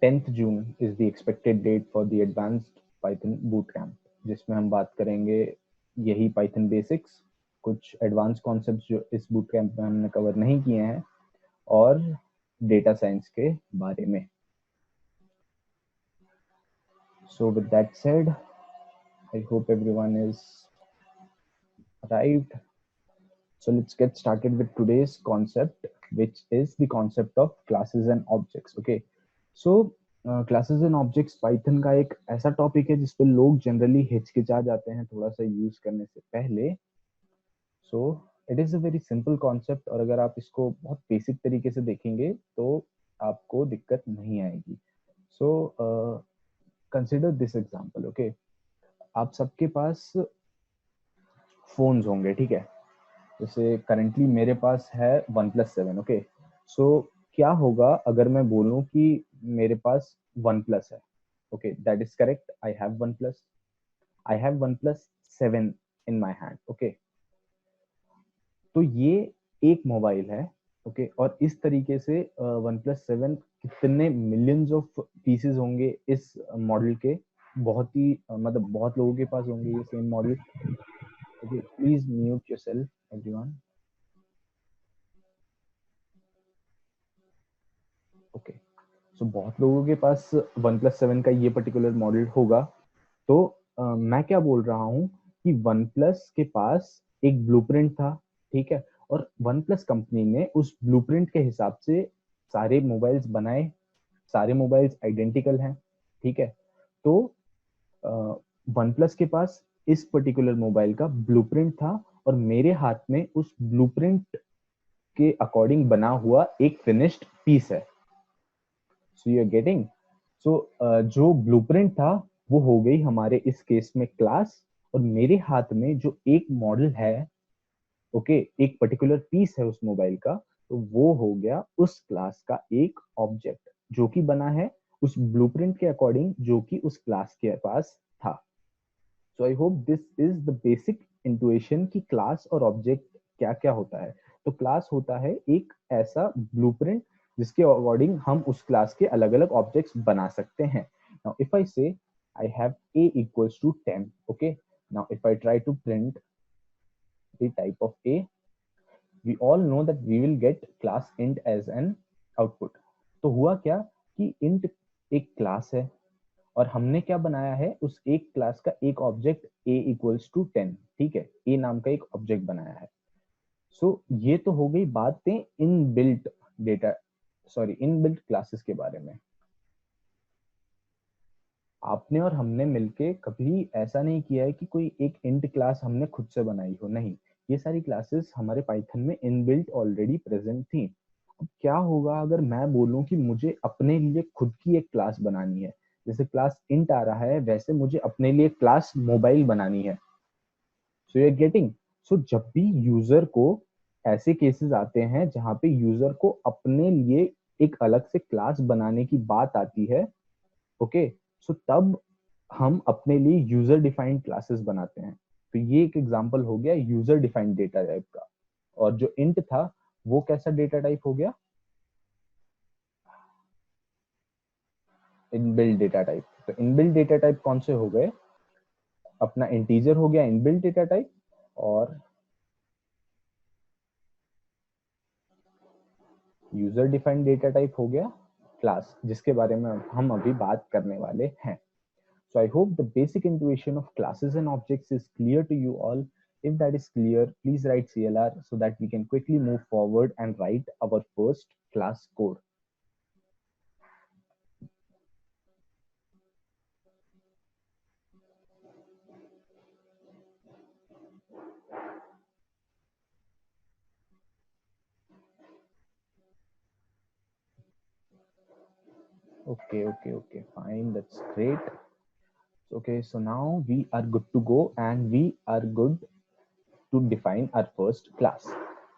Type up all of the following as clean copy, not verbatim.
10th June is the expected date for the advanced Python boot camp, जिसमें हम बात करेंगे यही पाइथन बेसिक्स, कुछ एडवांस कॉन्सेप्ट्स जो इस बूट कैंप में हमने कवर नहीं किए हैं, और डेटा साइंस के बारे में. So with that said, I hope everyone is arrived. So let's get started with today's concept, which is the concept of classes and objects. Okay. So classes and objects Python का एक ऐसा topic है जिसपे लोग generally हिचकिचा जाते हैं थोड़ा सा यूज करने से पहले. So it is a very simple concept, और अगर आप इसको बहुत बेसिक तरीके से देखेंगे तो आपको दिक्कत नहीं आएगी. So consider this example. Okay, आप सबके पास फोन्स होंगे, ठीक है. जैसे करेंटली मेरे पास है OnePlus 7. ओके, सो क्या होगा अगर मैं बोलूं कि मेरे पास OnePlus है. Okay, that is correct. I have OnePlus 7 in my hand. Okay, तो ये एक मोबाइल है. ओके, और इस तरीके से OnePlus 7 कितने मिलियंस ऑफ पीसेस होंगे इस मॉडल के, बहुत ही मतलब बहुत लोगों के पास होंगे ये same model. Okay, please mute yourself everyone. Okay, so बहुत लोगों के पास OnePlus 7 का ये पर्टिकुलर मॉडल होगा. तो मैं क्या बोल रहा हूँ कि OnePlus के पास एक ब्लूप्रिंट था, ठीक है, और OnePlus कंपनी ने उस ब्लूप्रिंट के हिसाब से सारे मोबाइल्स बनाए. सारे मोबाइल्स आइडेंटिकल हैं, ठीक है. तो OnePlus के पास इस पर्टिकुलर मोबाइल का ब्लूप्रिंट था, और मेरे हाथ में उस ब्लूप्रिंट के अकॉर्डिंग बना हुआ एक फिनिश्ड पीस है. So you are getting. So जो ब्लूप्रिंट था वो हो गई हमारे इस केस में क्लास, और मेरे हाथ में जो एक मॉडल है, ओके, एक पर्टिकुलर पीस है उस मोबाइल का, तो वो हो गया उस क्लास का एक ऑब्जेक्ट जो कि बना है उस ब्लूप्रिंट के अकॉर्डिंग जो कि उस क्लास के पास था. So I hope this is the basic intuition कि क्लास और ऑब्जेक्ट क्या क्या होता है. तो क्लास होता है एक ऐसा ब्लूप्रिंट जिसके अकॉर्डिंग हम उस क्लास के अलग अलग ऑब्जेक्ट्स बना सकते हैं. नाउ इफ आई से I have a equals to 10. Okay, now if I try to print the type of a, we all know that we will get class int as an output. तो हुआ क्या कि int एक class है, और हमने क्या बनाया है, उस एक क्लास का एक ऑब्जेक्ट a इक्वल्स टू 10. ठीक है, a नाम का एक ऑब्जेक्ट बनाया है. सो ये तो हो गई बातें in built data, sorry in built classes के बारे में. आपने और हमने मिलके कभी ऐसा नहीं किया है कि कोई एक इंट क्लास हमने खुद से बनाई हो, नहीं. ये सारी क्लासेस हमारे पाइथन में इनबिल्ट ऑलरेडी प्रेजेंट थी. अब क्या होगा अगर मैं बोलूं कि मुझे अपने लिए खुद की एक क्लास बनानी है, जैसे क्लास इंट आ रहा है वैसे मुझे अपने लिए क्लास मोबाइल बनानी है. So you are getting. So जब भी यूजर को ऐसे केसेस आते हैं जहां पे यूजर को अपने लिए एक अलग से क्लास बनाने की बात आती है, ओके, सो तब हम अपने लिए यूजर डिफाइंड क्लासेस बनाते हैं. तो ये एक एग्जांपल हो गया यूजर डिफाइंड डेटा टाइप का. और जो इंट था वो कैसा डेटा टाइप हो गया, इनबिल्ट डेटा टाइप. तो इनबिल्ट डेटा टाइप कौन से हो गए, अपना इंटीजर हो गया इनबिल्ट डेटा टाइप, और यूजर डिफाइंड डेटा टाइप हो गया क्लास, जिसके बारे में हम अभी बात करने वाले हैं. So I hope the basic intuition of classes and objects is clear to you all. If that is clear, please write CLR so that we can quickly move forward and write our first class code. Okay, fine, that's great. Okay, so now we are good to go and we are good to define our first class.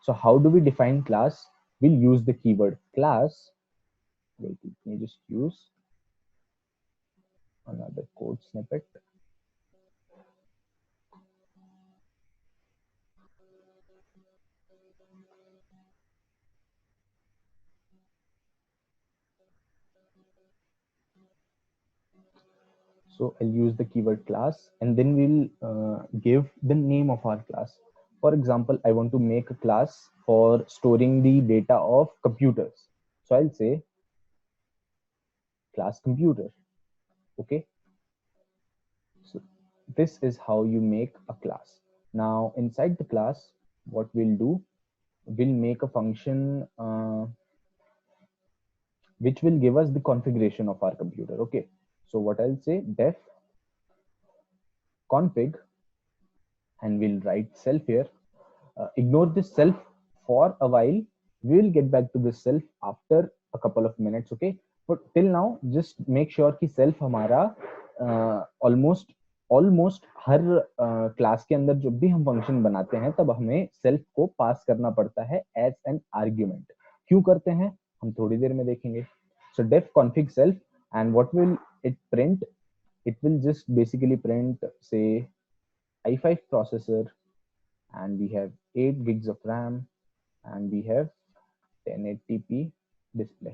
So how do we define class? We'll use the keyword class. Wait, let me just use another code snippet. So I'll use the keyword class, and then we'll give the name of our class. For example, I want to make a class for storing the data of computers, so I'll say class computer. Okay, so this is how you make a class. Now inside the class, what we'll do, we'll make a function which will give us the configuration of our computer. Okay, so what I'll say, def config, and we'll write self here. Ignore this self for a while. We will get back to this self after a couple of minutes. Okay, but till now just make sure कि self हमारा almost हर class के अंदर जब भी हम function बनाते हैं तब हमें सेल्फ को पास करना पड़ता है एज एन आर्ग्यूमेंट. क्यों करते हैं हम थोड़ी देर में देखेंगे. So def config self, and what will it print, it will just basically print say i5 processor, and we have 8 gigs of RAM, and we have 1080p display.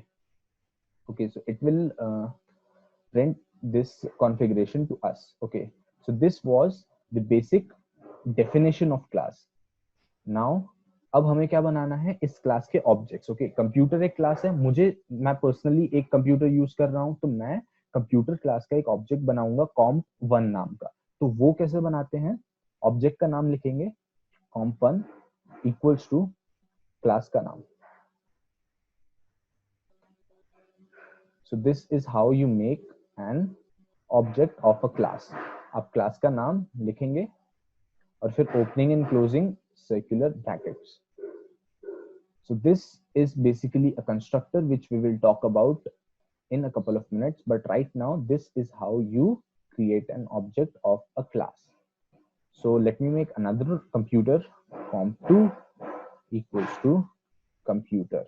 Okay, so it will print this configuration to us. Okay, so this was the basic definition of class. Now अब हमें क्या बनाना है इस class के objects. Okay, computer एक class है. मैं personally एक कंप्यूटर यूज कर रहा हूं, तो मैं कंप्यूटर क्लास का एक ऑब्जेक्ट बनाऊंगा comp1 नाम का. तो वो कैसे बनाते हैं, ऑब्जेक्ट का नाम लिखेंगे comp1 इक्वल्स टू क्लास का नाम. सो this is how you make an object of a class. आप क्लास का नाम लिखेंगे और फिर opening and closing circular brackets. So this is basically a constructor which we will talk about in a couple of minutes, but right now this is how you create an object of a class. So let me make another computer, comp2 equals to computer.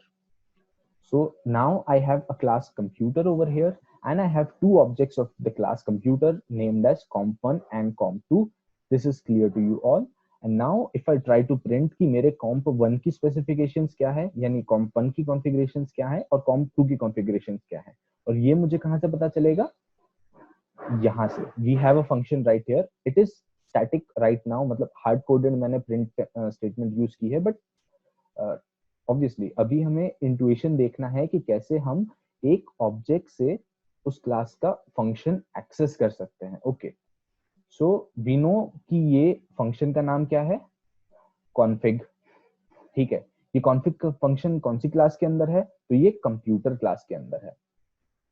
So now I have a class computer over here, and I have two objects of the class computer named as comp1 and comp2. This is clear to you all. And now if I try to print कि मेरे comp1 की specifications क्या है, यानी comp1 की configurations क्या है और comp2 की configurations क्या है, और ये मुझे कहाँ से पता चलेगा, यहाँ से. We have a function right here. It is static right now, मतलब hard coded मैंने print statement use की है, but ऑब्वियसली अभी हमें इंट्यूएशन देखना है कि कैसे हम एक ऑब्जेक्ट से उस क्लास का फंक्शन एक्सेस कर सकते हैं. ओके, सो वी नो कि ये फंक्शन का नाम क्या है, कॉन्फिग. ठीक है, ये कॉन्फिग फंक्शन कौन सी क्लास के अंदर है, तो ये कंप्यूटर क्लास के अंदर है.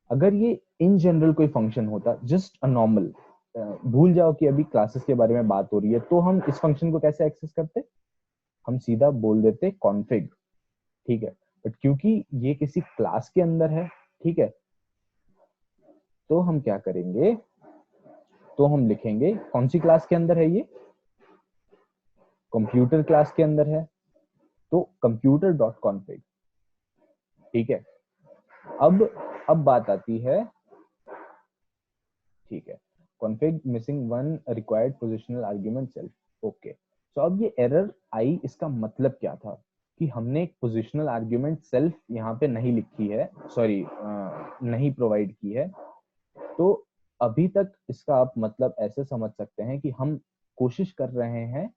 अगर ये इन जनरल कोई फंक्शन होता, जस्ट अ नॉर्मल, भूल जाओ कि अभी क्लासेस के बारे में बात हो रही है, तो हम इस फंक्शन को कैसे एक्सेस करते, हम सीधा बोल देते कॉन्फिग. ठीक है, बट क्योंकि ये किसी क्लास के अंदर है, ठीक है, तो हम क्या करेंगे, तो हम लिखेंगे कौन सी क्लास के अंदर है, ये कंप्यूटर क्लास के अंदर है, तो कंप्यूटर डॉट कॉन्फिग. ठीक है, अब बात आती है, ठीक है, config missing one required positional argument self. Okay, तो अब ये एरर आई, इसका मतलब क्या था कि हमने एक पोजिशनल आर्ग्यूमेंट सेल्फ यहाँ पे नहीं लिखी है, सॉरी नहीं प्रोवाइड की है. तो अभी तक इसका आप मतलब ऐसे समझ सकते हैं कि हम कोशिश कर रहे हैं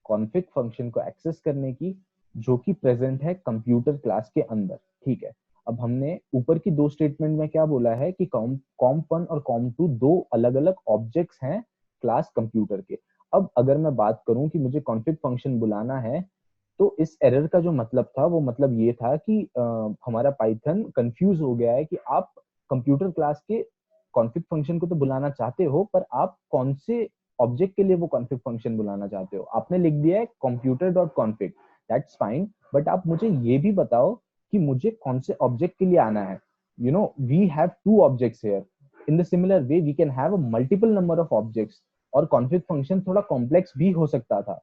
कॉन्फिग फंक्शन को एक्सेस करने की, जो कि प्रेजेंट है कंप्यूटर क्लास के अंदर. ठीक है, अब हमने ऊपर की दो स्टेटमेंट में क्या बोला है कि comp1 और comp2 दो अलग अलग ऑब्जेक्ट्स हैं क्लास कंप्यूटर के. अब अगर मैं बात करूं कि मुझे कॉन्फिग फंक्शन बुलाना है, तो इस एरर का जो मतलब था वो मतलब ये था कि हमारा पाइथन कंफ्यूज हो गया है कि आप कंप्यूटर क्लास के कॉन्फिग फंक्शन को तो बुलाना चाहते हो, पर आप कौन से ऑब्जेक्ट के लिए वो कॉन्फिग फंक्शन बुलाना चाहते हो. आपने लिख दिया है computer dot config, that's fine, but आप मुझे ये भी बताओ कि मुझे कौन से ऑब्जेक्ट के लिए आना है. You know, we have two objects here. In the similar way we can have a multiple number of objects, और कॉन्फिग फंक्शन थोड़ा कॉम्प्लेक्स भी हो सकता था.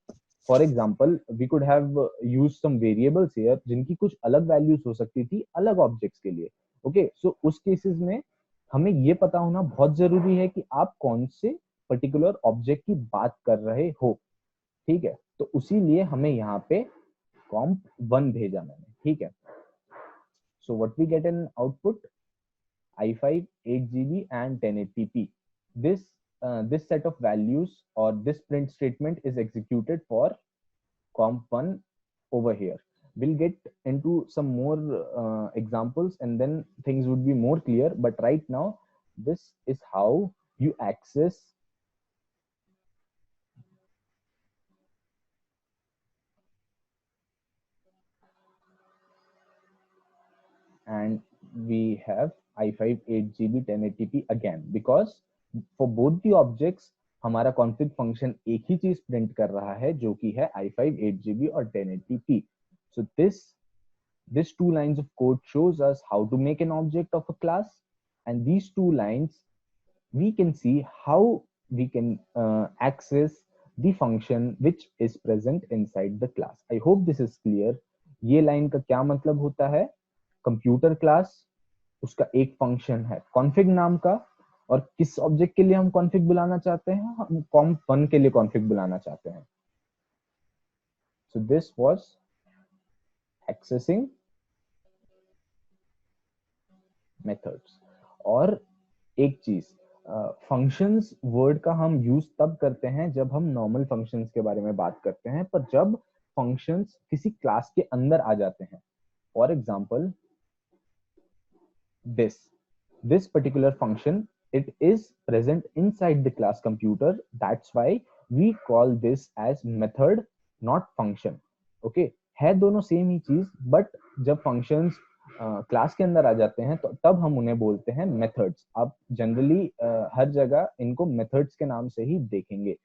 For example, we could have used some variables here जिनकी कुछ अलग values हो सकती थी अलग ऑब्जेक्ट्स के लिए. ओके, सो उस केसेस में हमें ये पता होना बहुत जरूरी है कि आप कौन से पर्टिकुलर ऑब्जेक्ट की बात कर रहे हो. ठीक है, तो उसी लिए हमें यहाँ पे comp1 भेजा मैंने. ठीक है, so what we get in output, i5 8 GB and 1080p. This set of values or this print statement is executed for comp1 over here. We'll get into some more examples and then things would be more clear, but right now this is how you access and we have i5 8 GB 1080p again because for both the objects हमारा config function एक ही चीज print कर रहा है जो कि है i5 8 GB और 1080p. So this two lines of code shows us how to make an object of a class, and these two lines we can see how we can access the function which is present inside the class. I hope this is clear. ये line का क्या मतलब होता है? Computer class उसका एक function है config नाम का, और किस ऑब्जेक्ट के लिए हम कॉन्फ़िग बुलाना चाहते हैं? हम comp1 के लिए कॉन्फ़िग बुलाना चाहते हैं. So this was accessing methods. और एक चीज, फंक्शंस वर्ड का हम यूज तब करते हैं जब हम नॉर्मल फंक्शंस के बारे में बात करते हैं, पर जब फंक्शंस किसी क्लास के अंदर आ जाते हैं, for example this particular function, it is present inside the class computer. That's why we call this as method, not function. Okay, है दोनों सेम ही चीज, बट जब फंक्शंस क्लास के अंदर आ जाते हैं तो तब हम उन्हें बोलते हैं मेथड्स. आप जनरली हर जगह इनको मेथड्स के नाम से ही देखेंगे.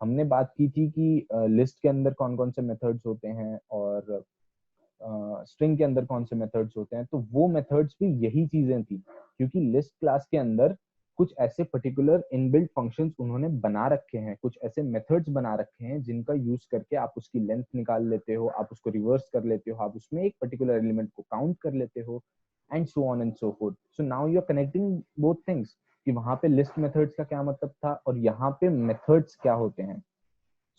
हमने बात की थी कि लिस्ट के अंदर कौन कौन से मेथड्स होते हैं और स्ट्रिंग के अंदर कौन से मेथड्स होते हैं, तो वो मेथड्स भी यही चीजें थी, क्योंकि लिस्ट क्लास के अंदर कुछ ऐसे पर्टिकुलर इनबिल्ट फंक्शंस उन्होंने बना रखे हैं, कुछ ऐसे मेथड्स बना रखे हैं जिनका यूज करके आप उसकी लेंथ निकाल लेते हो, आप उसको रिवर्स कर लेते हो, आप उसमें एक पर्टिकुलर एलिमेंट को काउंट कर लेते हो, and so on and so forth. So now you are connecting both things कि वहां पे लिस्ट मेथड्स का क्या मतलब था और यहाँ पे मेथड्स क्या होते हैं.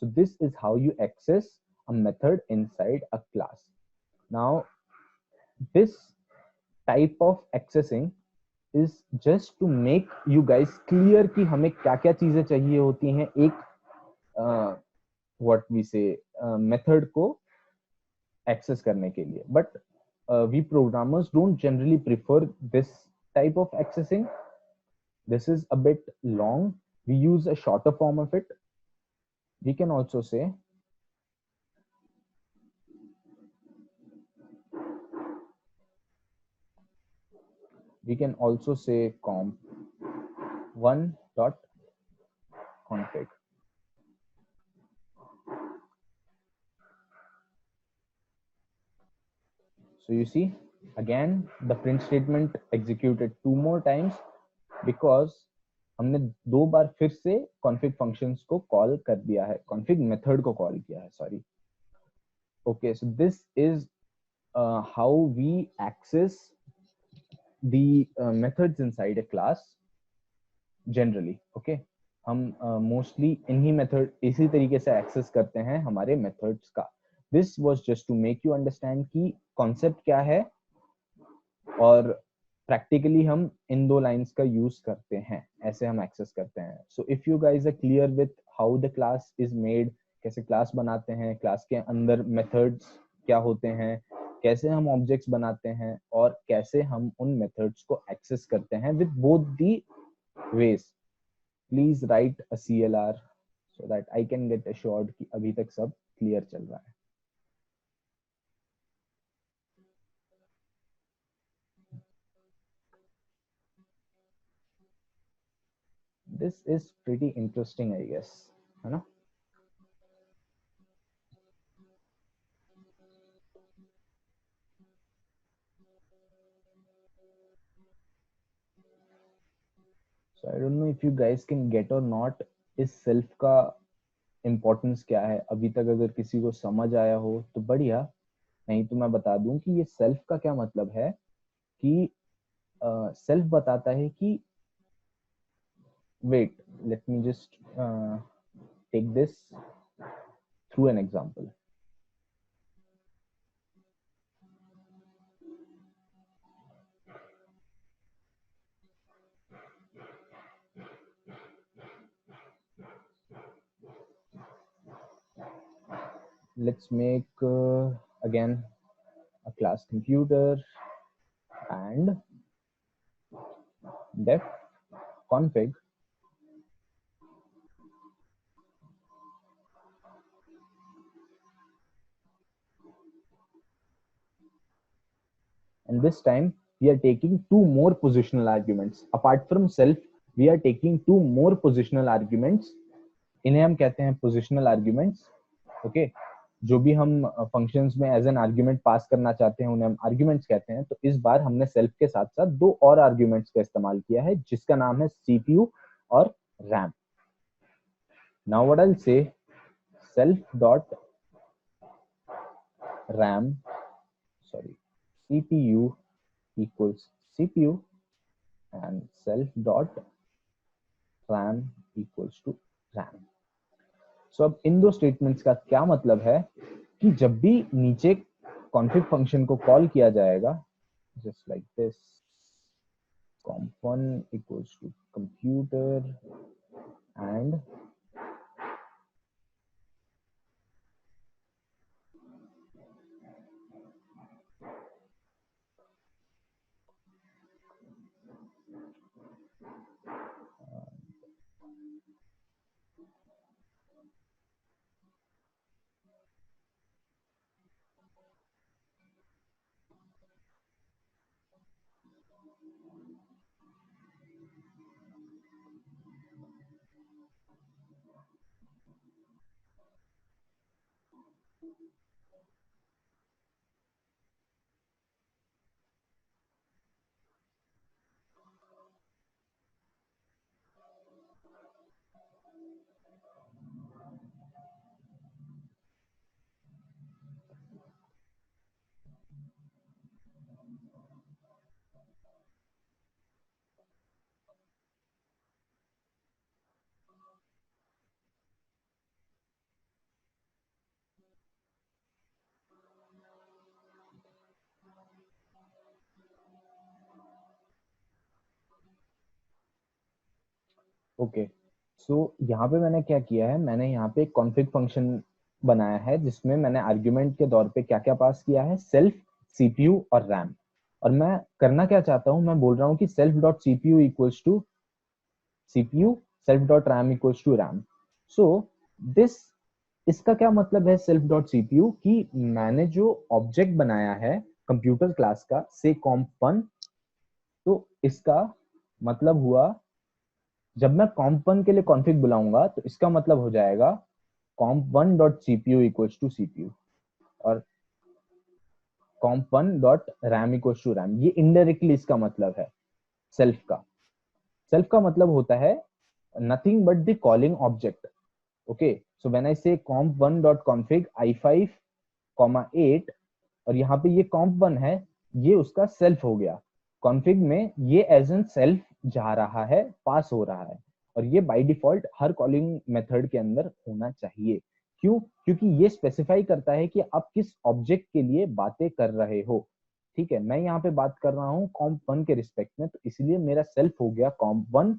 So this is how you access a method inside a class. Now, this type of accessing is just to make you guys clear कि हमें क्या क्या चीजें चाहिए होती हैं एक what we say method को access करने के लिए. But we programmers don't generally prefer this type of accessing. This is a bit long. We use a shorter form of it. We can also say comp1.config. So you see, again, the print statement executed 2 more times because हमने 2 बार फिर से config functions को call कर दिया है, config method को call किया है, sorry. Okay, so this is how we access the methods inside a class generally. Okay, हम mostly इन्हीं मेथड इसी तरीके से एक्सेस करते हैं हमारे मेथड्स का. This was just to make you understand कि कॉन्सेप्ट क्या है और प्रैक्टिकली हम इन 2 लाइंस का यूज करते हैं, ऐसे हम एक्सेस करते हैं. So if you guys are clear with how the class is made, कैसे क्लास बनाते हैं, क्लास के अंदर मेथड्स क्या होते हैं, कैसे हम ऑब्जेक्ट्स बनाते हैं और कैसे हम उन मेथड्स को एक्सेस करते हैं with both the ways, please write a CLR so that I can get assured कि अभी तक सब क्लियर चल रहा है. This is pretty interesting, I guess, है ना? So I don't know if you guys can get or not, इस सेल्फ का इम्पोर्टेंस क्या है. अभी तक अगर किसी को समझ आया हो तो बढ़िया, नहीं तो मैं बता दूं कि ये सेल्फ का क्या मतलब है. कि सेल्फ बताता है कि wait, let me just take this through an example. let's make again a class computer and def config and this time we are taking two more positional arguments apart from self. We are taking two more positional arguments, इन्हें हम कहते हैं positional arguments. Okay जो भी हम functions में as an argument pass करना चाहते हैं उन्हें हम आर्ग्यूमेंट्स कहते हैं. तो इस बार हमने सेल्फ के साथ साथ दो और आर्ग्यूमेंट्स का इस्तेमाल किया है जिसका नाम है सीपीयू और RAM. Now what I will say self dot RAM sorry CPU equals CPU and self dot RAM equals to RAM. So अब इन दो स्टेटमेंट्स का क्या मतलब है कि जब भी नीचे config फंक्शन को कॉल किया जाएगा just like this comp1 equals to computer and okay so यहाँ पे मैंने क्या किया है, मैंने यहाँ पे एक कॉन्फ़िग फंक्शन बनाया है जिसमें मैंने आर्ग्यूमेंट के तौर पे क्या क्या पास किया है, सेल्फ, सीपीयू और रैम. और मैं करना क्या चाहता हूँ, मैं बोल रहा हूँ कि self dot CPU equals to CPU, self dot RAM equals to RAM. So this, इसका क्या मतलब है सेल्फ डॉट सीपीयू, कि मैंने जो ऑब्जेक्ट बनाया है कंप्यूटर क्लास का से comp1, तो इसका मतलब हुआ जब मैं comp1 के लिए कॉन्फ़िग बुलाऊंगा तो इसका मतलब हो जाएगा comp1 dot CPU equals to CPU और comp1 dot RAM equals to RAM. ये इनडायरेक्टली इसका मतलब है सेल्फ का. सेल्फ का मतलब होता है nothing but the calling object. Okay so when I से comp1 डॉट config i5 8 और यहाँ पे ये comp1 है, ये उसका सेल्फ हो गया. कॉन्फ़िग में ये एज एन सेल्फ जा रहा है, पास हो रहा है, और ये by default her calling method के अंदर होना चाहिए. क्यों? क्योंकि ये स्पेसिफाई करता है कि आप किस ऑब्जेक्ट के लिए बातें कर रहे हो. ठीक है, मैं यहाँ पे बात कर रहा हूँ comp1 के रिस्पेक्ट में, तो इसलिए मेरा सेल्फ हो गया comp1.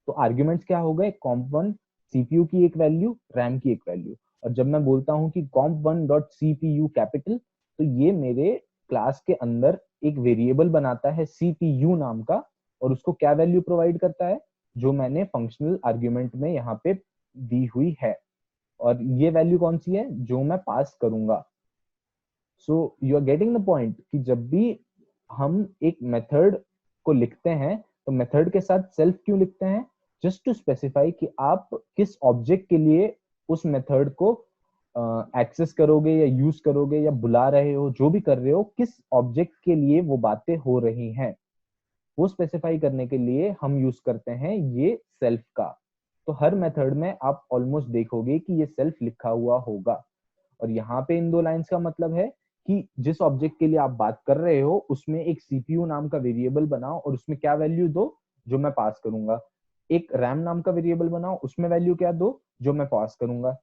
तो आर्ग्यूमेंट्स क्या हो गए, comp1 सीपीयू की एक वैल्यू, रैम की एक वैल्यू. और जब मैं बोलता हूँ कि comp1 डॉट सीपीयू कैपिटल, तो ये मेरे क्लास के अंदर एक वेरिएबल बनाता है सीपीयू नाम का, और उसको क्या वैल्यू प्रोवाइड करता है, जो मैंने फंक्शनल आर्ग्यूमेंट में यहाँ पे दी हुई है. और ये वैल्यू कौन सी है, जो मैं पास करूंगा. So you are getting the point कि जब भी हम एक मेथड को लिखते हैं तो मेथड के साथ सेल्फ क्यों लिखते हैं, जस्ट टू स्पेसिफाई कि आप किस ऑब्जेक्ट के लिए उस मेथड को एक्सेस करोगे या यूज करोगे या बुला रहे हो, जो भी कर रहे हो, किस ऑब्जेक्ट के लिए वो बातें हो रही हैं, वो स्पेसिफाई करने के लिए हम यूज करते हैं ये सेल्फ का. तो हर मेथड में आप ऑलमोस्ट देखोगे कि ये सेल्फ लिखा हुआ होगा. और यहाँ पे इन दो लाइंस का मतलब है कि जिस ऑब्जेक्ट के लिए आप बात कर रहे हो उसमें एक सीपीयू नाम का वेरिएबल बनाओ और उसमें क्या वैल्यू दो, जो मैं पास करूंगा. एक रैम नाम का वेरिएबल बनाओ, उसमें वैल्यू क्या दो, जो मैं पास करूंगा.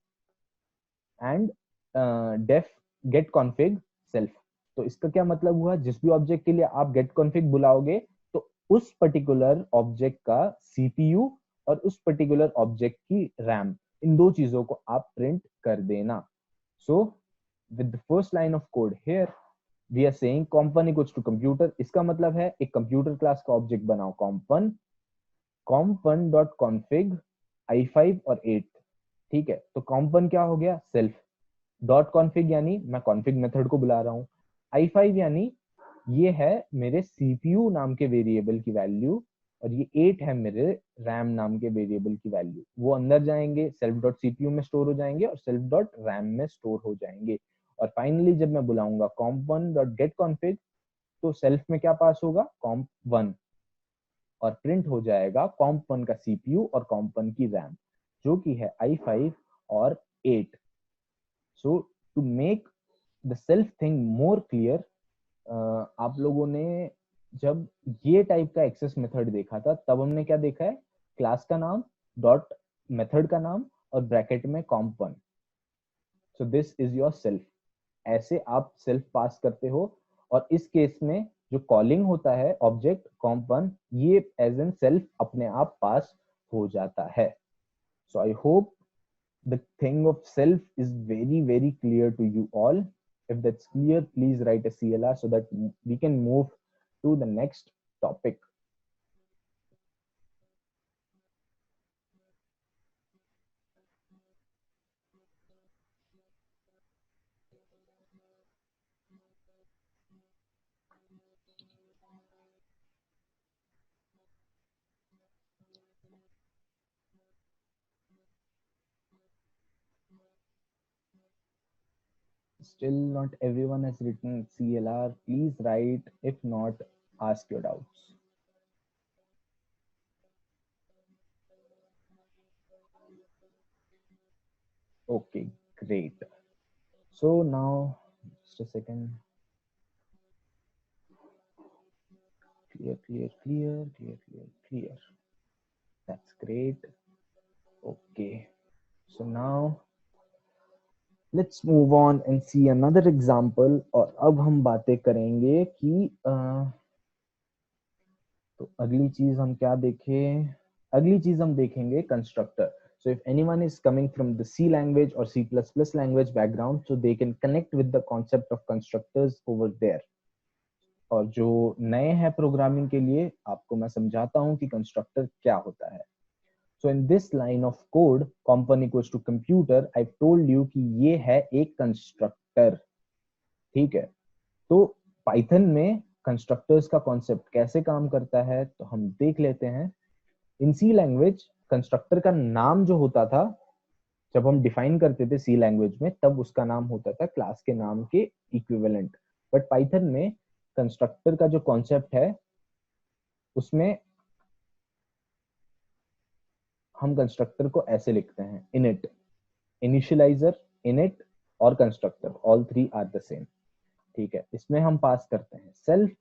And def get config self. तो इसका क्या मतलब हुआ, जिस भी ऑब्जेक्ट के लिए आप गेट कॉन्फिग बुलाओगे तो उस पर्टिकुलर ऑब्जेक्ट का सीपीयू और उस पर्टिकुलर ऑब्जेक्ट की रैम, इन दो चीजों को आप प्रिंट कर देना. सो with the first line of code here we are saying comp1 equals to computer, इसका मतलब है एक कंप्यूटर क्लास का ऑब्जेक्ट बनाओ comp1 डॉट कॉन्फिग i5 और 8, ठीक है। तो comp1 क्या हो गया, सेल्फ डॉट कॉन्फिग यानी मैं कॉन्फिग मेथड को बुला रहा हूँ, i5 यानी ये है मेरे सीपीयू नाम के वेरिएबल की वैल्यू, और ये 8 है मेरे रैम नाम के वेरिएबल की वैल्यू। वो अंदर जाएंगे, सेल्फ डॉट सीपीयू में स्टोर हो जाएंगे और सेल्फ डॉट रैम में स्टोर हो जाएंगे। और फाइनली जब मैं बुलाऊंगा comp1 डॉट गेट कॉन्फिग, तो सेल्फ में क्या पास होगा, comp1, और प्रिंट हो जाएगा comp1 का सीपीयू और comp1 की रैम, जो कि है i5 और 8। So to make the self thing more clear, आप लोगों ने जब ये टाइप का एक्सेस मेथड देखा था तब हमने क्या देखा है, क्लास का नाम डॉट मेथड का नाम और ब्रैकेट में comp1। So this is your self, ऐसे आप सेल्फ पास करते हो। और इस केस में जो कॉलिंग होता है ऑब्जेक्ट comp1, ये एज एन सेल्फ अपने आप पास हो जाता है। So I hope the thing of self is very clear to you all. If that's clear, please write a CLR so that we can move to the next topic. Still not everyone has written CLR. Please write. If not, ask your doubts. Okay, great. So now, just a second. Clear. That's great. Okay. So now let's move on and see another example. और अब हम बातें करेंगे कि तो अगली चीज हम क्या देखें, अगली चीज हम देखेंगे constructor. So if anyone is coming from the C language or C++ language background, so they can connect with the concept of constructors over there. और जो नए हैं प्रोग्रामिंग के लिए, आपको मैं समझाता हूं कि कंस्ट्रक्टर क्या होता है। So in this line of code, comp1 equals to computer, I've told you कि ये है एक कंस्ट्रक्टर, ठीक है। तो पाइथन में कंस्ट्रक्टर्स का कॉन्सेप्ट कैसे काम करता है तो हम देख लेते हैं। इन सी लैंग्वेज कंस्ट्रक्टर का नाम जो होता था, जब हम डिफाइन करते थे सी लैंग्वेज में, तब उसका नाम होता था क्लास के नाम के इक्विवेलेंट। बट पाइथन में कंस्ट्रक्टर का जो कॉन्सेप्ट है, उसमें हम कंस्ट्रक्टर को ऐसे लिखते हैं, इनिट, इनिशियलाइजर, इनिट और constructor, all three are the same, ठीक है। इसमें हम पास करते हैं सेल्फ,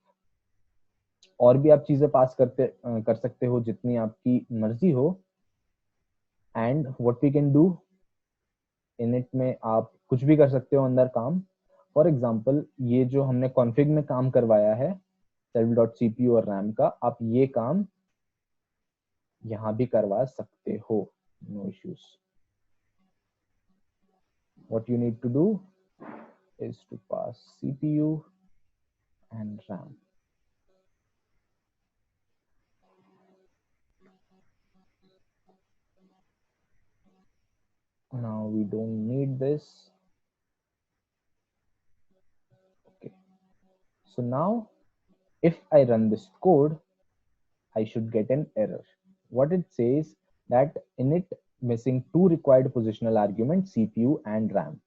और भी आप चीजें पास कर सकते हो जितनी आपकी मर्जी हो। And what we can do, init में आप कुछ भी कर सकते हो अंदर काम। फॉर एग्जांपल ये जो हमने कॉन्फ़िग में काम करवाया है सेल्फ डॉट सीपीयू और रैम का, आप ये काम यहां भी करवा सकते हो, no issues. What you need to do is to pass CPU and RAM. Now we don't need this. Okay. So now if I run this code, I should get an error. What it says that init missing two required positional arguments CPU and RAM.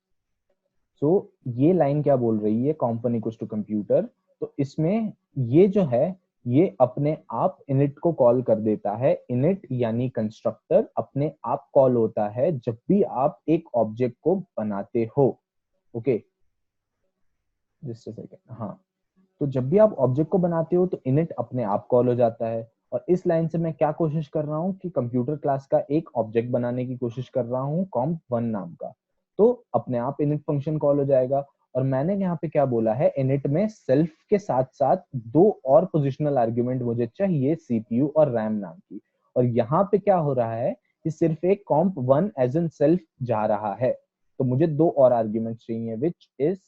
So ये line क्या बोल रही है, comp1 equals to computer, तो इसमें ये जो है ये अपने आप init को कॉल कर देता है। init यानी कंस्ट्रक्टर अपने आप कॉल होता है जब भी आप एक ऑब्जेक्ट को बनाते हो। Okay, just a second. हाँ, तो जब भी आप ऑब्जेक्ट को बनाते हो तो init अपने आप कॉल हो जाता है। और इस लाइन से मैं क्या कोशिश कर रहा हूँ कि कंप्यूटर क्लास का एक ऑब्जेक्ट बनाने की कोशिश कर रहा हूँ comp1 नाम का, तो अपने आप init फंक्शन कॉल हो जाएगा। और मैंने यहाँ पे क्या बोला है, init में सेल्फ के साथ साथ दो और पोजिशनल आर्ग्यूमेंट मुझे चाहिए, सीपीयू और रैम नाम की। और यहाँ पे क्या हो रहा है कि सिर्फ एक comp1 एज एन सेल्फ जा रहा है। तो मुझे 2 और आर्ग्यूमेंट्स चाहिए, which is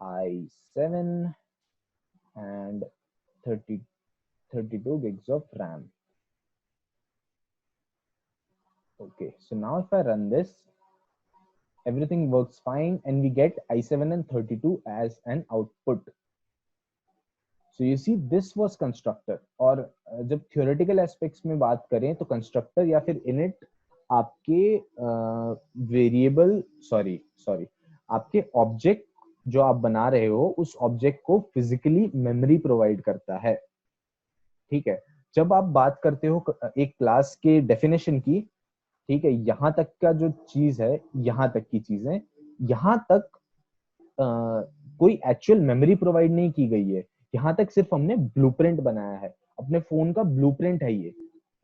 i7 and 32 gigs of RAM. Okay, so now if I run this, everything works fine and we get i7 and 32 as an output. So you see this was constructor. और जब theoretical aspects में बात करें तो constructor या फिर init आपके variable sorry आपके ऑब्जेक्ट जो आप बना रहे हो उस ऑब्जेक्ट को फिजिकली मेमोरी प्रोवाइड करता है। ठीक है, जब आप बात करते हो एक क्लास के डेफिनेशन की, ठीक है, यहाँ तक का जो चीज है, यहाँ तक की चीजें, यहाँ तक कोई एक्चुअल मेमोरी प्रोवाइड नहीं की गई है, यहाँ तक सिर्फ हमने ब्लूप्रिंट बनाया है, अपने फोन का ब्लूप्रिंट है ये।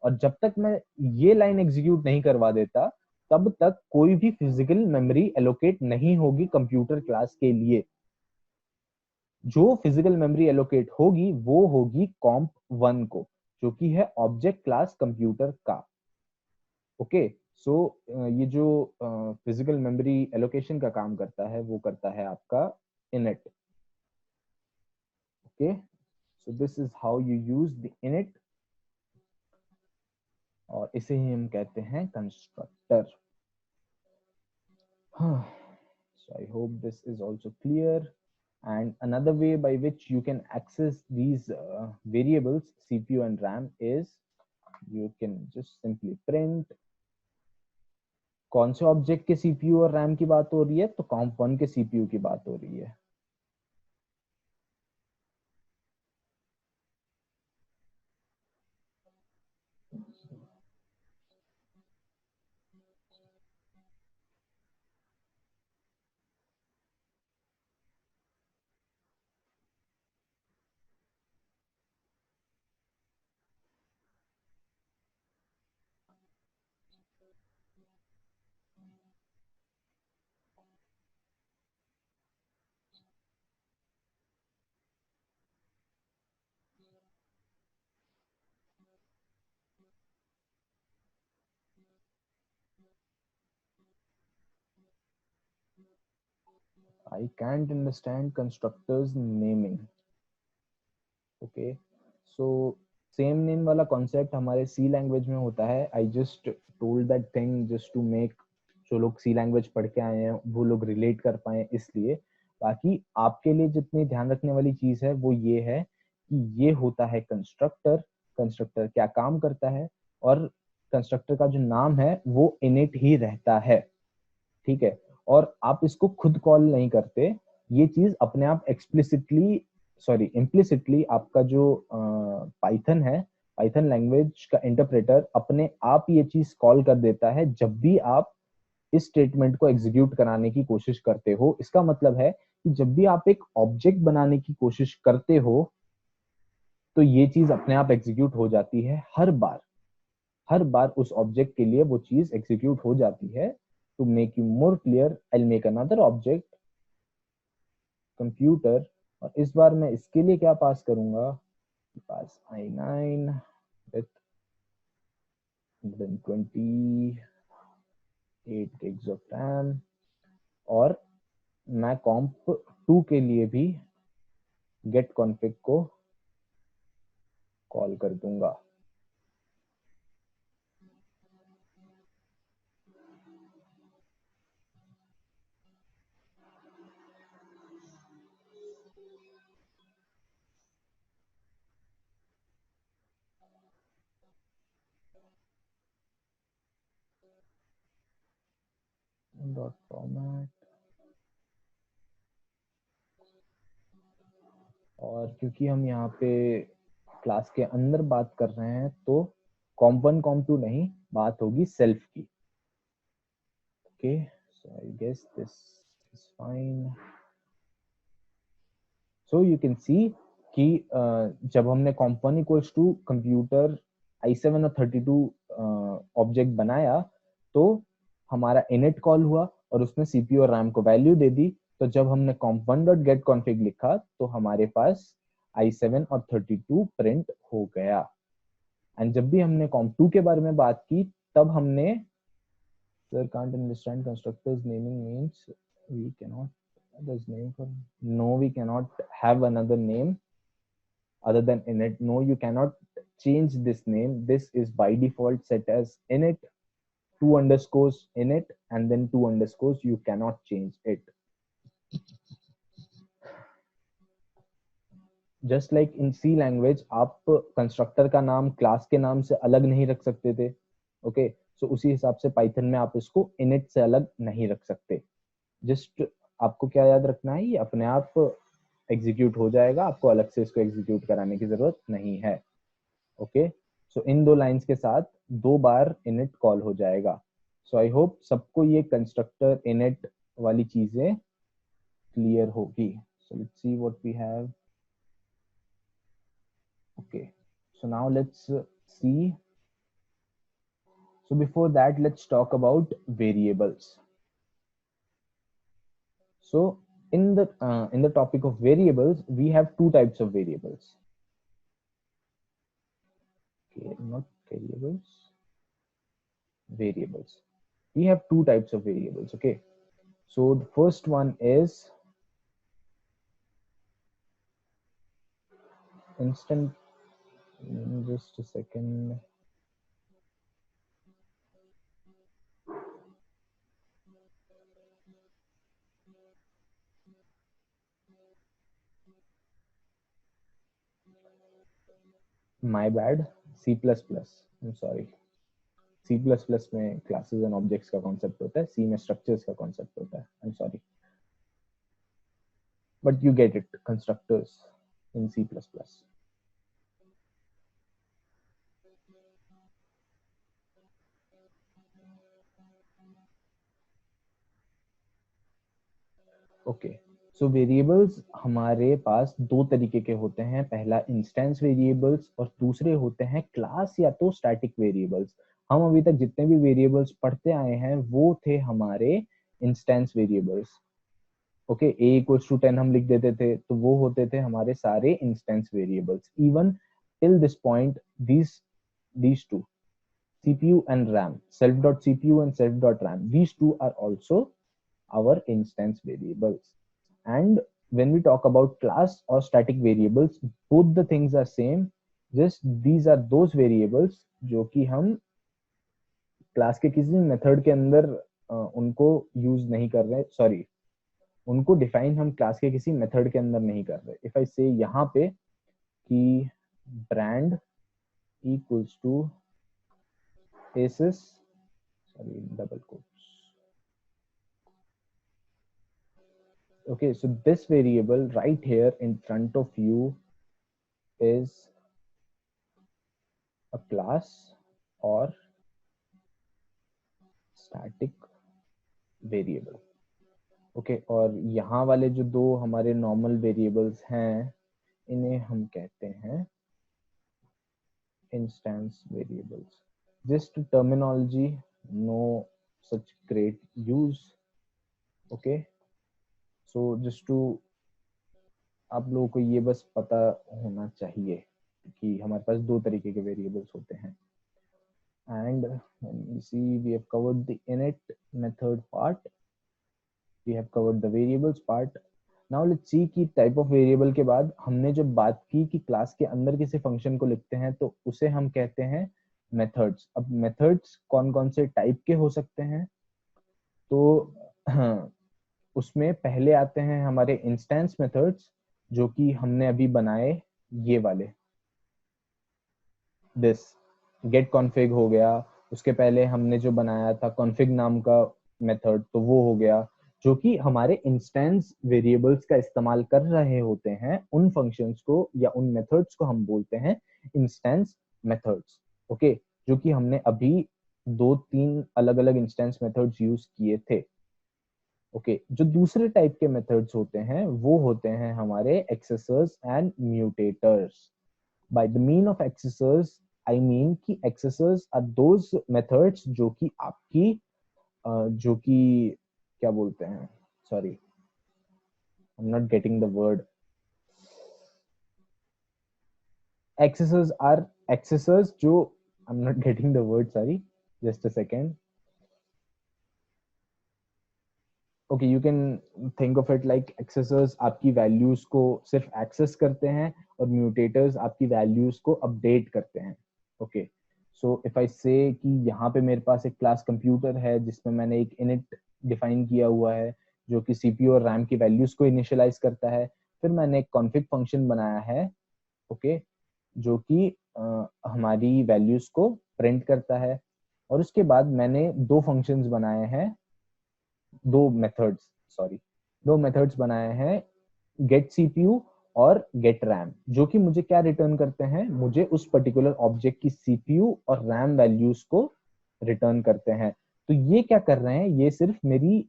और जब तक मैं ये लाइन एग्जीक्यूट नहीं करवा देता तब तक कोई भी फिजिकल मेमोरी एलोकेट नहीं होगी कंप्यूटर क्लास के लिए। जो फिजिकल मेमोरी एलोकेट होगी वो होगी comp1 को, जो कि है ऑब्जेक्ट क्लास कंप्यूटर का। ओके, सो ये जो फिजिकल मेमोरी एलोकेशन का काम करता है वो करता है आपका init। Okay, so this is how you use the init, और इसे ही हम कहते हैं constructor. So I hope this is also clear. And another way by which you can access these variables CPU and RAM is you can just simply print कौन से object के CPU और RAM की बात हो रही है, तो comp1 के CPU की बात हो रही है। I can't understand constructors naming. Okay, so same name वाला कॉन्सेप्ट हमारे सी लैंग्वेज में होता है। I just told that thing just to make जो लोग सी लैंग्वेज पढ़ के आए हैं वो लोग रिलेट कर पाए इसलिए। बाकी आपके लिए जितनी ध्यान रखने वाली चीज है वो ये है कि ये होता है कंस्ट्रक्टर। कंस्ट्रक्टर क्या काम करता है, और कंस्ट्रक्टर का जो नाम है वो इनिट ही रहता है। ठीक है, और आप इसको खुद कॉल नहीं करते, ये चीज अपने आप इम्प्लिसिटली आपका जो पाइथन है, पाइथन लैंग्वेज का इंटरप्रेटर अपने आप ये चीज कॉल कर देता है जब भी आप इस स्टेटमेंट को एग्जीक्यूट कराने की कोशिश करते हो। इसका मतलब है कि जब भी आप एक ऑब्जेक्ट बनाने की कोशिश करते हो तो ये चीज अपने आप एग्जीक्यूट हो जाती है हर बार उस ऑब्जेक्ट के लिए वो चीज एग्जीक्यूट हो जाती है। To make you more clear, I will make another object computer, और इस बार मैं इसके लिए क्या पास करूंगा, पास i9 with 128 gigs of RAM, और मैं comp2 के लिए भी get config को कॉल कर दूंगा। डॉट फॉर्मेट, और क्योंकि हम यहाँ पे क्लास के अंदर बात कर रहे हैं तो comp1 comp2 नहीं, बात होगी सेल्फ की। Okay, so I guess this is fine. So you can see कि जब हमने comp1 equals to computer i7 और 32 ऑब्जेक्ट बनाया तो हमारा init कॉल हुआ और उसने CPU और RAM को वैल्यू दे दी। तो जब हमने comp1.getConfig लिखा तो हमारे पास i7 और 32 प्रिंट हो गया। एंड जब भी हमने comp2 के बारे में बात की तब हमने Sir can't understand constructors naming means we cannot. There's name for no. We cannot have another name other than init. No, you cannot change this name. This is by default set as init, two underscores init, and then two underscores. You cannot change it. Just like in C language आप constructor का नाम class के नाम से अलग नहीं रख सकते थे. ओके, सो उसी हिसाब से पाइथन में आप इसको इनिट से अलग नहीं रख सकते. जस्ट आपको क्या याद रखना है, ये अपने आप एग्जीक्यूट हो जाएगा, आपको अलग से इसको एग्जीक्यूट कराने की जरूरत नहीं है. ओके, सो इन दो लाइंस के साथ दो बार इनिट कॉल हो जाएगा. सो आई होप सबको ये कंस्ट्रक्टर इनिट वाली चीजें क्लियर होगी. So let's see what we have. Okay, so now let's see. So before that, let's talk about variables. So in the topic of variables, we have two types of variables. Okay, not variables. Variables. We have two types of variables. Okay, so the first one is instant. Just a second. My bad. C++. I'm sorry. C++ में classes and objects का concept होता है, C में structures का concept होता है. I'm sorry. But you get it, constructors in C++. Okay, so variables हमारे पास दो तरीके के होते हैं. पहला इंस्टेंस वेरिएबल्स और दूसरे होते हैं क्लास या तो स्टैटिक वेरिएबल्स. हम अभी तक जितने भी वेरिएबल्स पढ़ते आए हैं वो थे हमारे instance variables. Okay, a equals to 10 हम लिख देते थे, तो वो होते थे हमारे सारे instance variables. Even till this point these two, CPU and RAM, self.cpu and self.ram, these two are also our instance variables. And when we talk about class or static variables, both the things are same. Just these are those variables जो कि हम class के किसी method के अंदर उनको use नहीं कर रहे. सॉरी, उनको डिफाइन हम क्लास के किसी मेथड के अंदर नहीं कर रहे. इफ आई से यहाँ पे कि brand equals to asus, sorry, double quotes. Okay, so this variable right here in front of you is a class or static variable. Okay, और यहाँ वाले जो दो हमारे normal variables हैं इन्हें हम कहते हैं instance variables. Just terminology, no such great use. Okay, so just to आप लोगों को ये बस पता होना चाहिए कि हमारे पास दो तरीके के वेरिएबल्स होते हैं. And when you see, we have covered the init method part, we have covered the variables part. Now let's see कि टाइप ऑफ वेरिएबल के बाद हमने जो बात की कि क्लास के अंदर किसी फंक्शन को लिखते हैं तो उसे हम कहते हैं मेथड्स. अब मेथड्स कौन कौन से टाइप के हो सकते हैं, तो उसमें पहले आते हैं हमारे इंस्टेंस मेथड्स जो कि हमने अभी बनाए, ये वाले. दिस गेट कॉन्फिग हो गया. उसके पहले हमने जो बनाया था कॉन्फिग नाम का मेथड, तो वो हो गया, जो कि हमारे इंस्टेंस वेरिएबल्स का इस्तेमाल कर रहे होते हैं. उन फंक्शंस को या उन मेथड्स को हम बोलते हैं इंस्टेंस मेथड्स. ओके, जो कि हमने अभी दो तीन अलग अलग इंस्टेंस मेथड्स यूज किए थे. ओके, जो दूसरे टाइप के मेथड्स होते हैं वो होते हैं हमारे accessors and mutators. By the mean of accessors I mean कि एक्सेसर्स आर दोज मेथड्स जो कि आपकी जो कि क्या बोलते हैं, sorry I am not getting the word. Accessors are accessors जो, I am not getting the word, sorry, just a second. Okay, you can think of it like accessors आपकी वैल्यूज को सिर्फ एक्सेस करते हैं और म्यूटेटर्स आपकी वैल्यूज को update करते हैं। ओके, सो इफ आई से कि यहाँ पे मेरे पास एक क्लास कंप्यूटर है जिसमें मैंने एक इनिट डिफाइन किया हुआ है जो कि सीपीयू और रैम की वैल्यूज को इनिशियलाइज करता है। फिर मैंने एक कॉन्फिग फंक्शन बनाया है, ओके, जो कि हमारी वैल्यूज को प्रिंट करता है। और उसके बाद मैंने दो फंक्शंस बनाए हैं, दो मेथड्स सॉरी दो मेथड्स बनाए हैं, गेट सीपीयू और गेट रैम, जो कि मुझे क्या रिटर्न करते हैं, मुझे उस पर्टिकुलर ऑब्जेक्ट की सीपीयू और रैम वैल्यूज को रिटर्न करते हैं। तो ये क्या कर रहे हैं, ये सिर्फ मेरी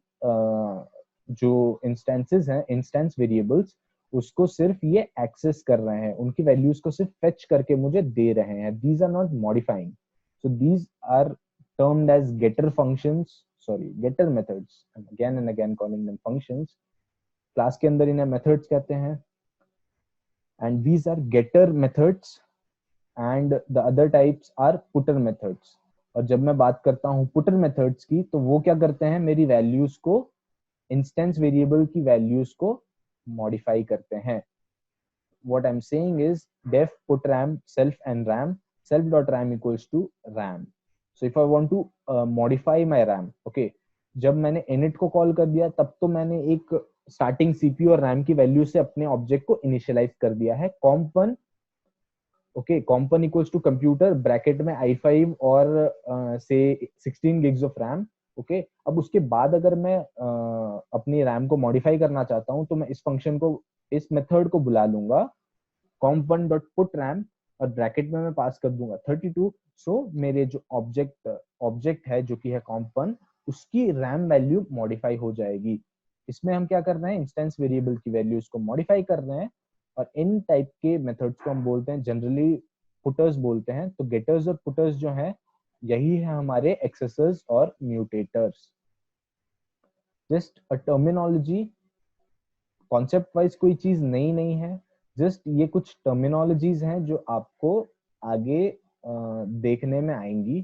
जो इंस्टेंसेस हैं, इंस्टेंस वेरिएबल्स, उसको सिर्फ ये एक्सेस कर रहे हैं, उनकी वैल्यूज को सिर्फ फेच करके मुझे दे रहे हैं। These are not modifying, so these are termed as getter functions, sorry, getter methods, and again calling them functions. Class के अंदर इन्हें methods कहते हैं, and these are getter methods and the other types are putter methods. और जब मैं बात करता हूँ putter methods की, तो वो क्या करते हैं, मेरी वैल्यूज को, इंस्टेंस वेरिएबल की वैल्यूज को मॉडिफाई करते हैं। what I'm saying is def put ram self and ram, self dot ram equals to ram. So if I want to modify my ram, okay, जब मैंने init को call कर दिया तब तो मैंने एक स्टार्टिंग सीपीयू और रैम की वैल्यू से अपने ऑब्जेक्ट को इनिशियलाइज कर दिया है, comp1, okay, comp1 equals to computer bracket में i5 और से 16 gigs ऑफ रैम। ओके, अब उसके बाद अगर मैं अपनी रैम को मॉडिफाई करना चाहता हूं तो मैं इस फंक्शन को, इस मेथड को बुला लूंगा, comp1 डॉट पुट रैम, और ब्रैकेट में मैं पास कर दूंगा 32। सो मेरे जो ऑब्जेक्ट है जो कि है comp1, उसकी रैम वैल्यू मॉडिफाई हो जाएगी। इसमें हम क्या कर रहे हैं, इंस्टेंस वेरिएबल की वैल्यूज को मॉडिफाई कर रहे हैं, और इन टाइप के मेथड्स को हम बोलते हैं जनरली पुटर्स बोलते हैं। तो गेटर्स और पुटर्स जो हैं, यही है हमारे एक्सेसर्स और mutators. Just a terminology, concept wise कोई चीज नई नहीं है, जस्ट ये कुछ टर्मिनोलॉजीज हैं जो आपको आगे देखने में आएंगी।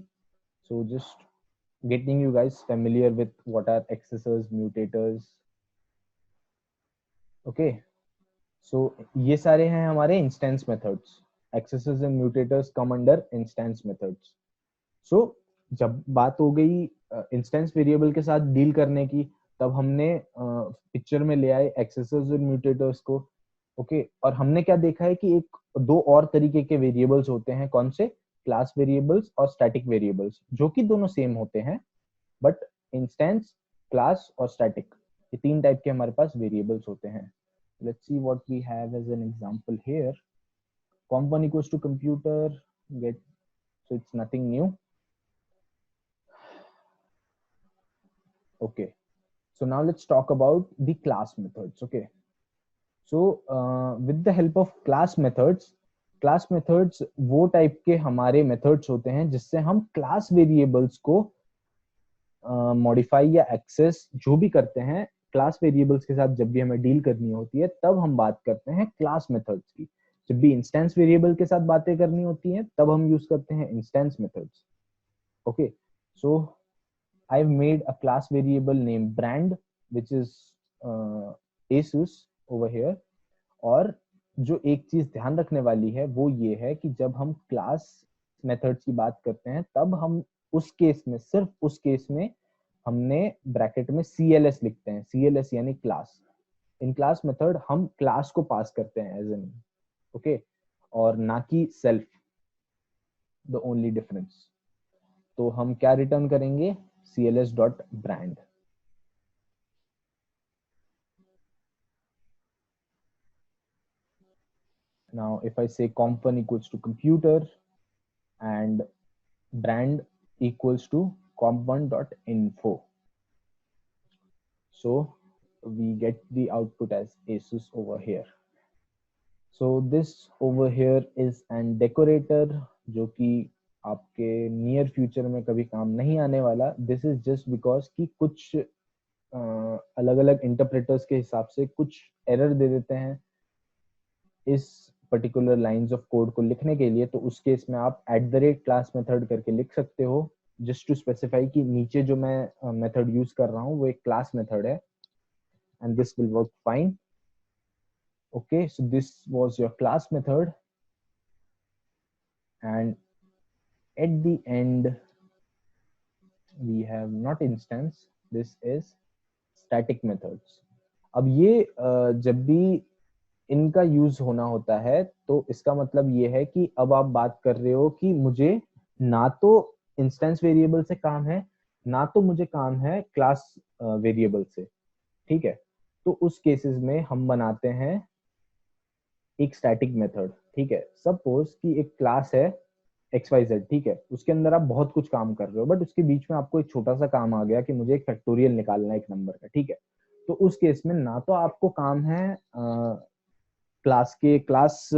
So just getting you guys familiar with what are accessors, mutators. Okay, so ये सारे हैं हमारे instance methods. Accessors and mutators come under instance methods. So जब बात हो गई इंस्टेंस वेरिएबल के साथ डील करने की, तब हमने पिक्चर में ले आए एक्सेसर्स और म्यूटेटर्स को। ओके, और हमने क्या देखा है कि एक दो और तरीके के वेरिएबल्स होते हैं, कौन से, क्लास वेरिएबल्स और स्टैटिक वेरिएबल्स, जो कि दोनों सेम होते हैं, बट इंस्टेंस, क्लास और स्टैटिक, ये तीन टाइप के हमारे पास वेरिएबल्स होते हैं। Let's see what we have as an example here. comp1 equals to computer get, so it's nothing new. Okay, so now let's talk about the class methods. Okay, so with the help of class methods वो type के हमारे methods होते हैं जिससे हम class variables को modify या access जो भी करते हैं। क्लास वेरिएबल्स के साथ जब भी हमें डील करनी होती है तब हम बात करते हैं क्लास मेथड्स की। जब भी इंस्टेंस वेरिएबल के साथ बातें करनी होती हैं तब हम यूज करते हैं instance methods. Okay, so I've made a class variable named brand which is Asus over here। और जो एक चीज ध्यान रखने वाली है वो ये है कि जब हम क्लास मेथड्स की बात करते हैं तब हम उस केस में, सिर्फ उस केस में हमने ब्रैकेट में CLS लिखते हैं, CLS यानी क्लास। इन क्लास मेथड हम क्लास को पास करते हैं एज एन, ओके, और ना कि सेल्फ, द ओनली डिफरेंस। तो हम क्या रिटर्न करेंगे, cls.brand। Now if I say comp1 equals to computer and brand equals to comp1.info, so we get the output as Asus over here। So this over here is an decorator जो कि आपके near future में कभी काम नहीं आने वाला। This is just because कि कुछ अलग अलग इंटरप्रेटर्स के हिसाब से कुछ एरर दे देते हैं इस पर्टिकुलर लाइंस ऑफ कोड को लिखने के लिए। तो उस केस में आप @क्लास मेथड करके लिख सकते हो, जस्ट टू स्पेसिफाई कि नीचे जो मैं मेथड यूज कर रहा हूँ वो एक क्लास मेथड है। and this will work fine. Okay, so this was your class method, and at the end we have not instance, this is static methods. अब ये जब भी इनका यूज होना होता है तो इसका मतलब ये है कि अब आप बात कर रहे हो कि मुझे ना तो इंस्टेंस वेरिएबल से काम है, ना तो मुझे काम है क्लास वेरिएबल से, ठीक है। तो उस केसेस में हम बनाते हैं एक स्टैटिक मेथड, ठीक है। सपोज कि एक क्लास है XYZ, ठीक है, उसके अंदर आप बहुत कुछ काम कर रहे हो, बट उसके बीच में आपको एक छोटा सा काम आ गया कि मुझे एक फैक्टोरियल निकालना है एक नंबर का, ठीक है। तो उस केस में ना तो आपको काम है क्लास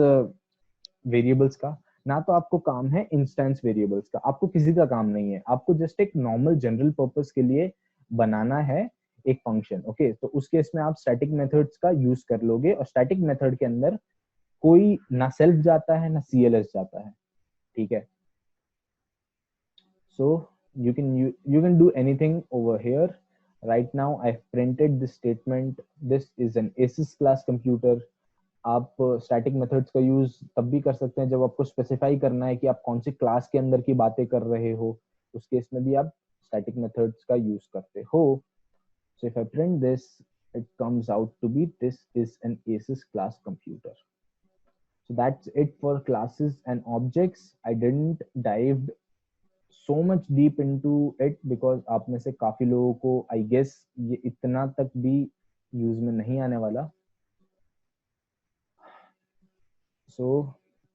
वेरिएबल्स का, ना तो आपको काम है इंस्टेंस वेरिएबल्स का, आपको किसी का काम नहीं है, आपको जस्ट एक नॉर्मल जनरल पर्पस के लिए बनाना है एक फंक्शन। ओके, तो उस केस में आप स्टैटिक मेथड्स का यूज कर लोगे, और स्टैटिक मेथड के अंदर कोई ना सेल्फ जाता है ना CLS जाता है, ठीक है। So you can do anything over here. Right now I've printed this statement. This is an ASYS class computer. आप स्टैटिक मेथड्स का यूज तब भी कर सकते हैं जब आपको स्पेसिफाई करना है कि आप कौन सी क्लास के अंदर की बातें कर रहे हो, उस केस में भी आप स्टैटिक मेथड्स का यूज करते हो। So if I print this, it comes out to be this is an ASYS class computer. So that's it for classes and objects. I didn't dive so much deep into it because आप में से काफी लोगों को I guess ये इतना तक भी यूज में नहीं आने वाला। So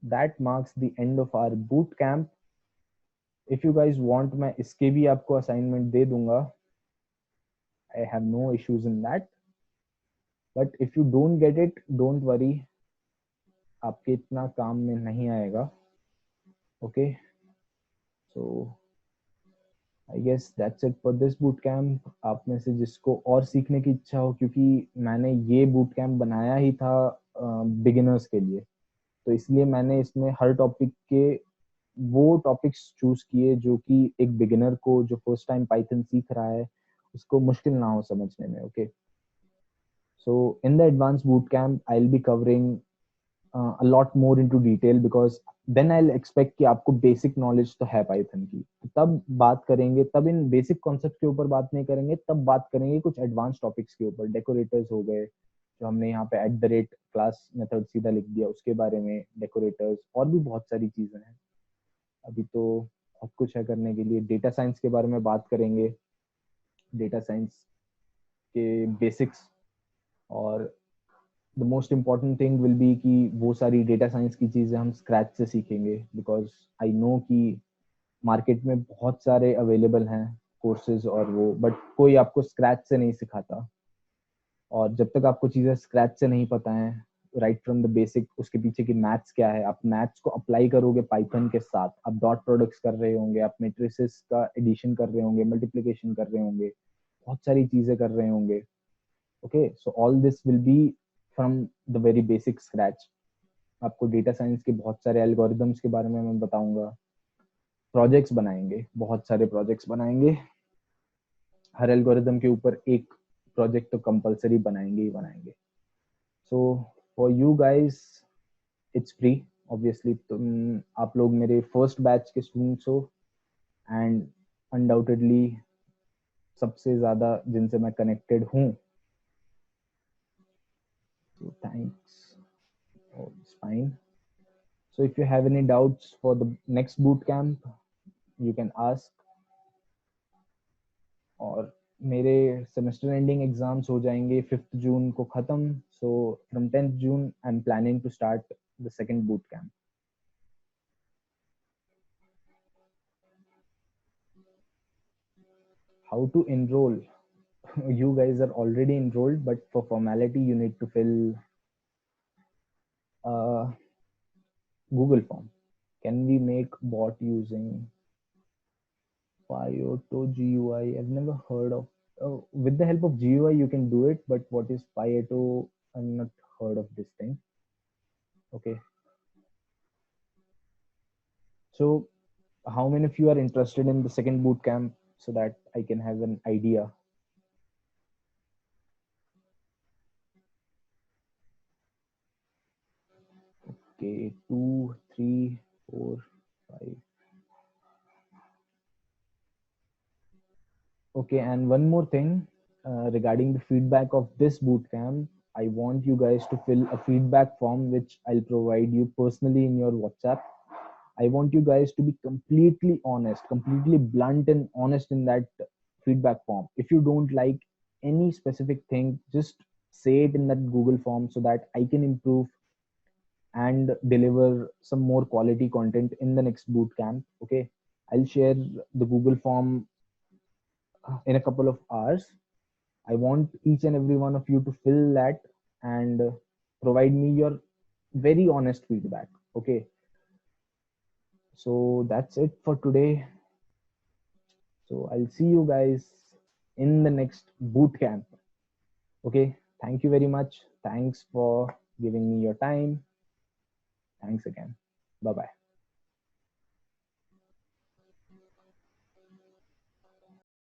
that marks the end of our boot camp. If you guys want, मैं इसके भी आपको assignment दे दूंगा. I have no issues in that. But if you don't get it, don't worry. आपके इतना काम में नहीं आएगा. Okay. So I guess that's it for this boot camp. आप में से जिसको और सीखने की इच्छा हो, क्योंकि मैंने ये boot camp बनाया ही था beginners के लिए, तो इसलिए मैंने इसमें हर टॉपिक के वो टॉपिक्स चूज किए जो कि एक बिगिनर को जो फर्स्ट टाइम पाइथन सीख रहा है उसको मुश्किल ना हो समझने में। Okay, so in the advance boot camp I will be covering a lot more into detail because then I'll expect कि आपको बेसिक नॉलेज तो है पाइथन की, तो तब बात करेंगे, तब इन बेसिक कॉन्सेप्ट के ऊपर बात नहीं करेंगे, तब बात करेंगे कुछ एडवांस टॉपिक्स के ऊपर। डेकोरेटर्स हो गए जो हमने यहाँ पे @ क्लास मेथड सीधा लिख दिया, उसके बारे में, डेकोरेटर्स, और भी बहुत सारी चीजें हैं, अभी तो बहुत कुछ है करने के लिए। डेटा साइंस के बारे में बात करेंगे, डेटा साइंस के बेसिक्स, और the most important thing will be कि वो सारी डेटा साइंस की चीजें हम स्क्रैच से सीखेंगे, बिकॉज आई नो कि मार्केट में बहुत सारे अवेलेबल हैं कोर्सेज और वो, बट कोई आपको स्क्रैच से नहीं सिखाता, और जब तक आपको चीजें स्क्रैच से नहीं पता है, राइट फ्रॉम द बेसिक, उसके पीछे की मैथ्स क्या है, आप मैथ्स को अप्लाई करोगे पाइथन के साथ, आप डॉट प्रोडक्ट्स कर रहे होंगे, आप मेट्रिसेस का एडिशन कर रहे होंगे, मल्टीप्लिकेशन कर रहे होंगे, बहुत सारी चीजें कर रहे होंगे। Okay, so all this will be from the very basic scratch. आपको डेटा साइंस के बहुत सारे एल्गोरिदम्स के बारे में मैं बताऊंगा, प्रोजेक्ट्स बनाएंगे, बहुत सारे प्रोजेक्ट्स बनाएंगे, हर एल्गोरिदम के ऊपर एक प्रोजेक्ट तो कंपलसरी बनाएंगे ही बनाएंगे। So for you guys it's free, obviously तुम आप लोग मेरे फर्स्ट बैच के स्टूडेंट्स हो, एंड अनडाउटेडली सबसे ज्यादा जिनसे मैं कनेक्टेड हूँ, so thanks. Oh, it's fine. So if you have any doubts for the next boot camp, you can ask. और मेरे सेमेस्टर एंडिंग एग्जाम्स हो जाएंगे 5th जून को खत्म, so from 10th June I am planning to start the second boot camp. How to enroll? You guys are already enrolled, but for formality you need to fill a Google form. Can we make bot using Pyoto GUI? I've never heard of. With the help of GUI you can do it, but what is Pyoto? I've not heard of this thing. Okay, so how many of you are interested in the second boot camp so that I can have an idea? Okay, 2, 3, 4, 5. Okay, and one more thing regarding the feedback of this bootcamp, I want you guys to fill a feedback form which I'll provide you personally in your WhatsApp. I want you guys to be completely honest, completely blunt and honest in that feedback form. If you don't like any specific thing, just say it in that Google form so that I can improve and deliver some more quality content in the next bootcamp. Okay, I'll share the Google form in a couple of hours. I want each and every one of you to fill that and provide me your very honest feedback. Okay, so that's it for today. So I'll see you guys in the next boot camp. Okay, thank you very much. Thanks for giving me your time. Thanks again. Bye bye.